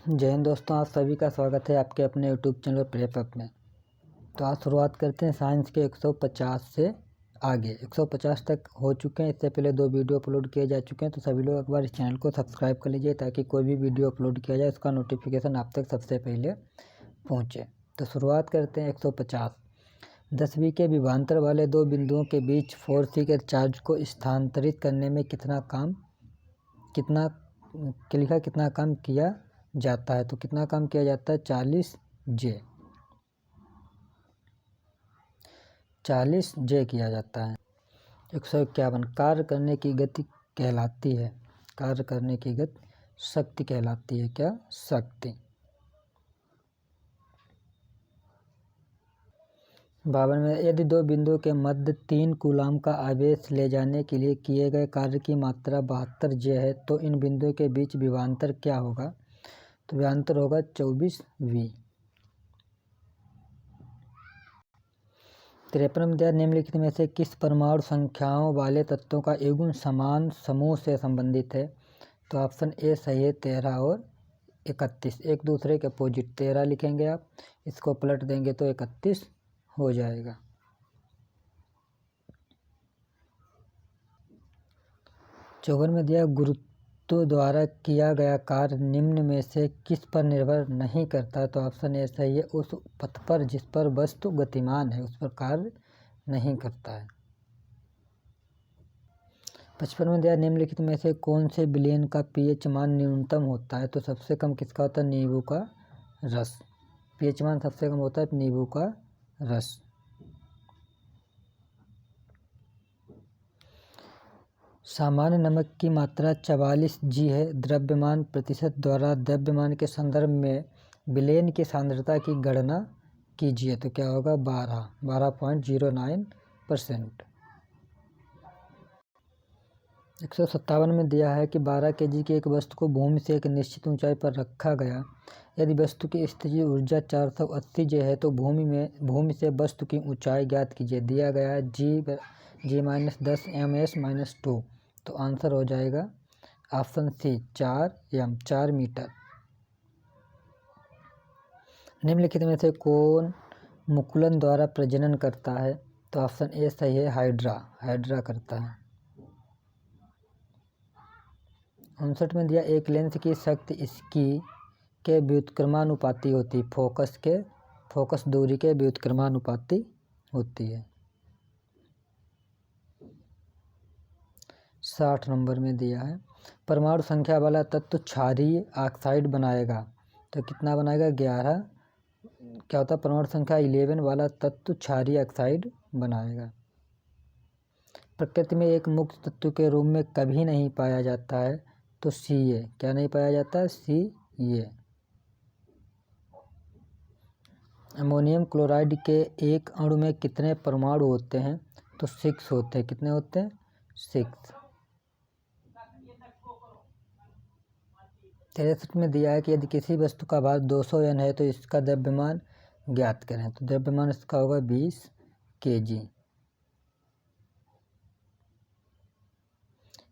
जय हिंद दोस्तों, आप सभी का स्वागत है आपके अपने यूट्यूब चैनल प्रेपअप में। तो आज शुरुआत करते हैं साइंस के 150 से आगे। 150 तक हो चुके हैं। इससे पहले 2 वीडियो अपलोड किए जा चुके हैं। तो सभी लोग एक बार इस चैनल को सब्सक्राइब कर लीजिए ताकि कोई भी वीडियो अपलोड किया जाए उसका नोटिफिकेशन आप तक सबसे पहले पहुँचे। तो शुरुआत करते हैं 150। 10वीं के विभवांतर वाले 2 बिंदुओं के बीच फोर्स के चार्ज को स्थानांतरित करने में कितना काम किया जाता है। तो कितना काम किया जाता है? 40 जे किया जाता है। 151 कार्य करने की गति कहलाती है। कार्य करने की गति शक्ति कहलाती है। क्या? शक्ति। 52 में यदि 2 बिंदुओं के मध्य 3 कूलाम का आवेश ले जाने के लिए किए गए कार्य की मात्रा 72 जे है तो इन बिंदुओं के बीच विभवांतर क्या होगा? तो विभवांतर होगा 24 वी। 53 में दिया निम्नलिखित में से किस परमाणु संख्याओं वाले तत्वों का युग्म समान समूह से संबंधित है? तो ऑप्शन ए सही है, 13 और 31। एक दूसरे के अपोजिट 13 लिखेंगे आप, इसको पलट देंगे तो 31 हो जाएगा। 54 में दिया गुरुत्व द्वारा किया गया कार्य निम्न में से किस पर निर्भर नहीं करता? तो ऑप्शन ए सही है, उस पथ पर जिस पर वस्तु गतिमान है उस पर कार्य नहीं करता है। 55 में दिया निम्नलिखित में से कौन से विलयन का पीएच मान न्यूनतम होता है? तो सबसे कम किसका होता है? नींबू का रस। पीएच मान सबसे कम होता है नींबू का रस। सामान्य नमक की मात्रा 44 जी है। द्रव्यमान प्रतिशत द्वारा द्रव्यमान के संदर्भ में विलयन की सांद्रता की गणना कीजिए। तो क्या होगा? 12.09%। 157 में दिया है कि 12 kg की एक वस्तु को भूमि से एक निश्चित ऊंचाई पर रखा गया। यदि वस्तु की स्थितिज ऊर्जा 480 जे है तो भूमि से वस्तु की ऊंचाई ज्ञात कीजिए। दिया गया है g-10 ms-2। तो आंसर हो जाएगा ऑप्शन सी 4 मीटर। निम्नलिखित में से कौन मुकुलन द्वारा प्रजनन करता है? तो ऑप्शन ए सही है, हाइड्रा करता है। 59 में दिया एक लेंस की शक्ति इसकी के व्युत्क्रमानुपाती होती, फोकस दूरी के व्युत्क्रमानुपाती होती है। 60 नंबर में दिया है परमाणु संख्या वाला तत्व क्षारीय ऑक्साइड बनाएगा। तो कितना बनाएगा? 11। क्या होता है? परमाणु संख्या 11 वाला तत्व क्षारीय ऑक्साइड बनाएगा। प्रकृति में एक मुक्त तत्व के रूप में कभी नहीं पाया जाता है। तो Ca। क्या नहीं पाया जाता है? Ca। अमोनियम क्लोराइड के एक अणु में कितने परमाणु होते हैं? तो 6 होते हैं। कितने होते हैं? 6। 63 में दिया है कि यदि किसी वस्तु का भार 200 N है तो इसका द्रव्यमान ज्ञात करें। तो द्रव्यमान इसका होगा 20 kg।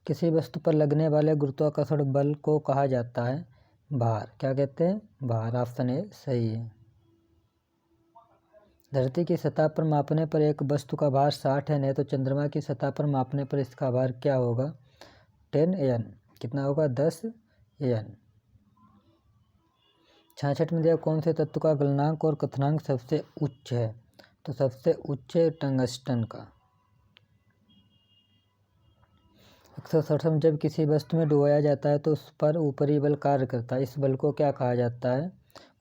किसी वस्तु पर लगने वाले गुरुत्वाकर्षण बल को कहा जाता है भार। क्या कहते हैं? भार। ऑप्शन ए सही है। धरती की सतह पर मापने पर एक वस्तु का भार 60 N है तो चंद्रमा की सतह पर मापने पर इसका भार क्या होगा? 10 N। कितना होगा? 10 N। 66 में दिया कौन से तत्व का गलनांक और क्वथनांक सबसे उच्च है? तो सबसे उच्च टंगस्टन का। 167 में जब किसी वस्तु में डुबाया जाता है तो उस पर ऊपरी बल कार्य करता है। इस बल को क्या कहा जाता है?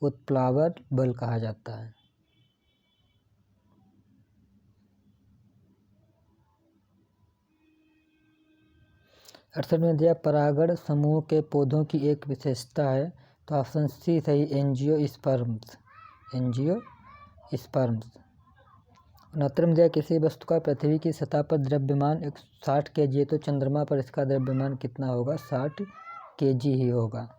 उत्प्लावर बल कहा जाता है। 68 में दिया परागण समूह के पौधों की एक विशेषता है। तो ऑप्शन सी सही, एंजियोस्पर्म्स। 69 में दिया किसी वस्तु का पृथ्वी की सतह पर द्रव्यमान 160 kg है तो चंद्रमा पर इसका द्रव्यमान कितना होगा? 60 kg ही होगा।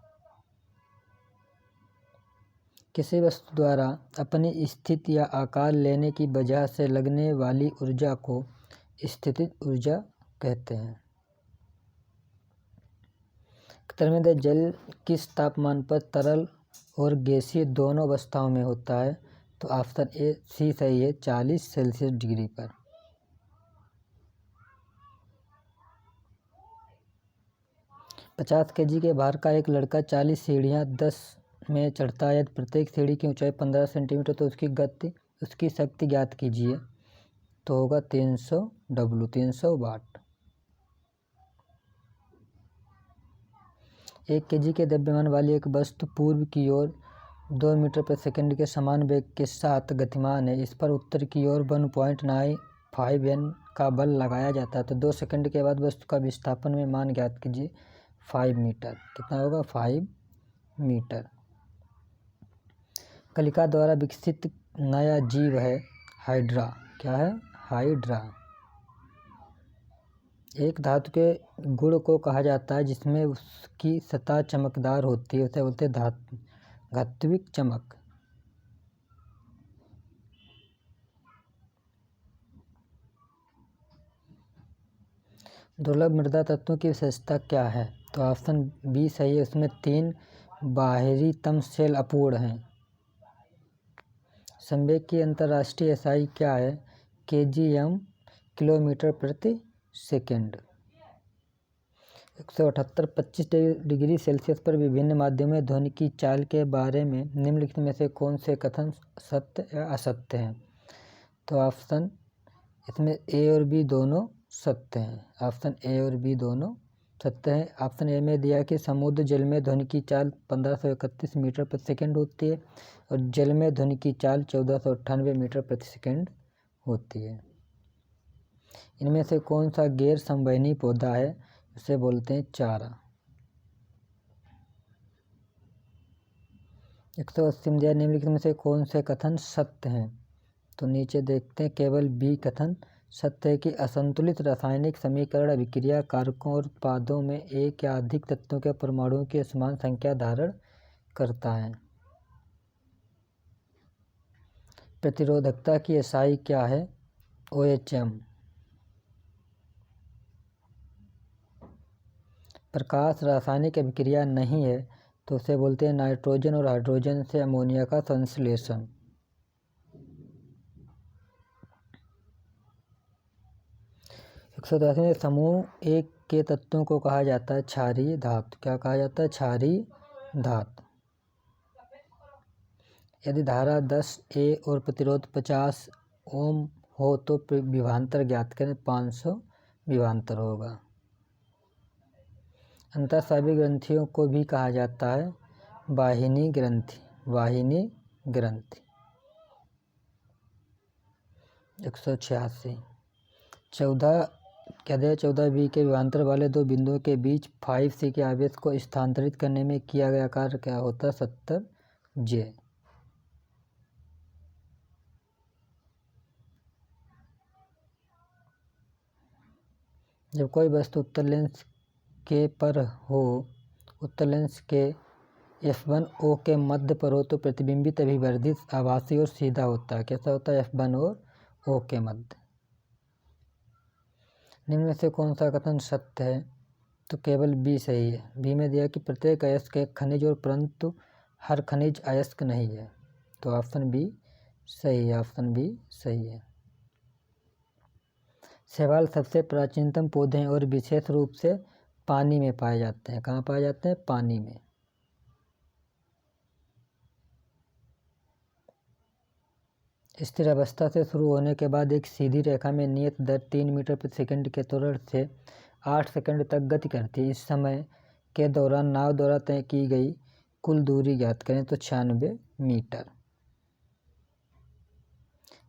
किसी वस्तु द्वारा अपनी स्थिति या आकार लेने की वजह से लगने वाली ऊर्जा को स्थितिज ऊर्जा कहते हैं। 71 में जल किस तापमान पर तरल और गैसीय दोनों अवस्थाओं में होता है। तो ऑप्शन ए सी सही है, 40 सेल्सियस डिग्री पर। 50 kg के भार का एक लड़का 40 सीढ़ियाँ 10 में चढ़ता है। यदि प्रत्येक सीढ़ी की ऊंचाई 15 सेंटीमीटर तो उसकी शक्ति ज्ञात कीजिए। तो होगा 300 W, 300 वाट। 1 kg के द्रव्यमान वाली एक वस्तु पूर्व की ओर 2 मीटर प्रति सेकंड के समान वेग के साथ गतिमान है। इस पर उत्तर की ओर 1.95 N का बल लगाया जाता है। तो 2 सेकंड के बाद वस्तु का विस्थापन में मान ज्ञात कीजिए। 5 मीटर। कितना होगा? 5 मीटर। कलिका द्वारा विकसित नया जीव है हाइड्रा। क्या है? हाइड्रा। एक धातु के गुण को कहा जाता है जिसमें उसकी सतह चमकदार होती है, उसे बोलते हैं धात्विक चमक। दुर्लभ मृदा तत्वों की विशेषता क्या है? तो ऑप्शन बी सही है, उसमें 3 बाहरीतम शेल अपूर्ण हैं। संवेग की अंतर्राष्ट्रीय SI क्या है? kgm, किलोमीटर प्रति सेकेंड। 178 25 डिग्री सेल्सियस पर विभिन्न माध्यमों में ध्वनि की चाल के बारे में निम्नलिखित में से कौन से कथन सत्य या असत्य हैं? तो ऑप्शन इसमें ए और बी दोनों सत्य हैं। ऑप्शन ए और बी दोनों सत्य हैं। ऑप्शन ए में दिया कि समुद्र जल में ध्वनि की चाल 1531 मीटर प्रति सेकंड होती है और जल में ध्वनि की चाल 1498 मीटर प्रति सेकंड होती है। इनमें से कौन सा गैर संवहनी पौधा है? उसे बोलते हैं चारा। 180 में दिया निम्नलिखित में से कौन से कथन सत्य हैं? तो नीचे देखते हैं, केवल बी कथन सत्य है कि असंतुलित रासायनिक समीकरण अभिक्रिया कारकों और उत्पादों में एक या अधिक तत्वों के परमाणुओं की समान संख्या धारण करता है। प्रतिरोधकता की SI क्या है? OHM। प्रकाश रासायनिक अभिक्रिया नहीं है तो उसे बोलते हैं नाइट्रोजन और हाइड्रोजन से अमोनिया का संश्लेषण। में समूह एक के तत्वों को कहा जाता है क्षारीय धातु। क्या कहा जाता है? क्षारीय धातु। यदि धारा 10 A और प्रतिरोध 50 ओम हो तो विभवांतर ज्ञात करें। 500 विभवांतर होगा। अंतःस्रावी ग्रंथियों को भी कहा जाता है वाहिनी ग्रंथि। वाहिनी ग्रंथि। 186 14B के विभवांतर वाले दो बिंदुओं के बीच 5C के आवेश को स्थानांतरित करने में किया गया कार्य क्या होता है? 70J। जब कोई वस्तु उत्तर लेंस के पर हो, उत्तर लेंस के F1O के मध्य पर हो तो प्रतिबिंबित अभिवर्धित आभासी और सीधा होता है। कैसा होता है? F1 और O के मध्य। निम्न में से कौन सा कथन सत्य है? तो केवल बी सही है। बी में दिया कि प्रत्येक अयस्क एक खनिज और परंतु हर खनिज अयस्क नहीं है। तो ऑप्शन बी सही है। ऑप्शन बी सही है। शैवाल सबसे प्राचीनतम पौधे हैं और विशेष रूप से पानी में पाए जाते हैं। कहाँ पाए जाते हैं? पानी में। स्थिर अवस्था से शुरू होने के बाद एक सीधी रेखा में नियत दर 3 मीटर प्रति सेकंड के त्वरण से 8 सेकंड तक गति करती है। इस समय के दौरान नाव द्वारा तय की गई कुल दूरी ज्ञात करें। तो 96 मीटर।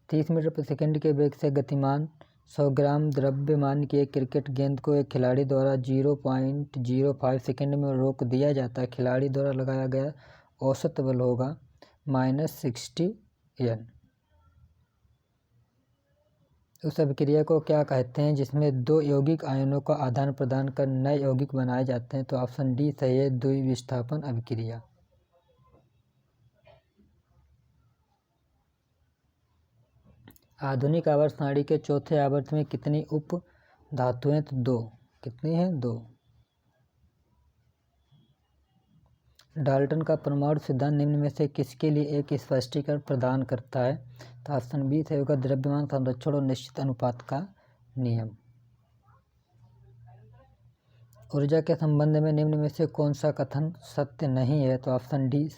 30 मीटर प्रति सेकंड के वेग से गतिमान 100 ग्राम द्रव्यमान की एक क्रिकेट गेंद को एक खिलाड़ी द्वारा 0.05 सेकंड में रोक दिया जाता है। खिलाड़ी द्वारा लगाया गया औसत बल होगा -60 N। उस अभिक्रिया को क्या कहते हैं जिसमें दो यौगिक आयनों का आदान प्रदान कर नए यौगिक बनाए जाते हैं? तो ऑप्शन डी सही है, द्विविस्थापन अभिक्रिया। आधुनिक आवर्त सारणी के चौथे आवर्त में कितनी उप धातुएं? तो 2। कितनी हैं? 2। डाल्टन का परमाणु सिद्धांत निम्न में से किसके लिए एक स्पष्टीकरण प्रदान करता है? तो ऑप्शन बी होगा द्रव्यमान संरक्षण और निश्चित अनुपात का नियम। ऊर्जा के संबंध में निम्न में से कौन सा कथन सत्य नहीं है? तो ऑप्शन डी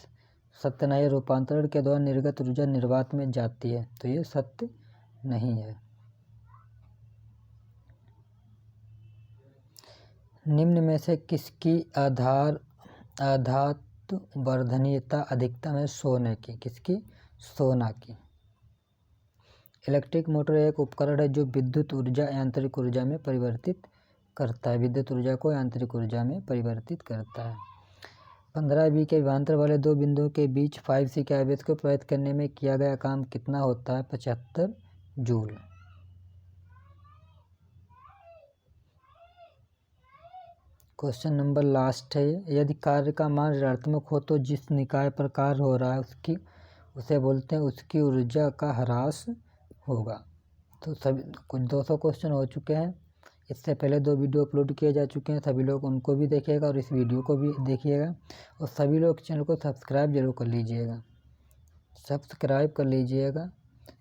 सत्य नहीं है। रूपांतरण के दौरान निर्गत ऊर्जा निर्वात में जाती है, तो ये सत्य नहीं है। निम्न में से किसकी आधातु वर्धनीयता अधिकतम है? सोने की। किसकी? सोना की। इलेक्ट्रिक मोटर एक उपकरण है जो विद्युत ऊर्जा यांत्रिक ऊर्जा में परिवर्तित करता है। विद्युत ऊर्जा को यांत्रिक ऊर्जा में परिवर्तित करता है। 15 के विभवांतर वाले दो बिंदुओं के बीच 5C के आवेश को प्रभावित करने में किया गया काम कितना होता है? 75 जूल। क्वेश्चन नंबर लास्ट है। यदि कार्य का मान ऋणात्मक हो तो जिस निकाय पर कार्य हो रहा है उसे बोलते हैं उसकी ऊर्जा का ह्रास होगा। तो सभी कुछ 200 क्वेश्चन हो चुके हैं। इससे पहले 2 वीडियो अपलोड किए जा चुके हैं, सभी लोग उनको भी देखिएगा और इस वीडियो को भी देखिएगा। और सभी लोग चैनल को सब्सक्राइब जरूर कर लीजिएगा।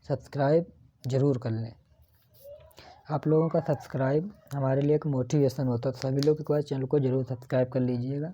सब्सक्राइब जरूर कर लें। आप लोगों का सब्सक्राइब हमारे लिए एक मोटिवेशन होता है, तो सभी लोग एक बार चैनल को जरूर सब्सक्राइब कर लीजिएगा।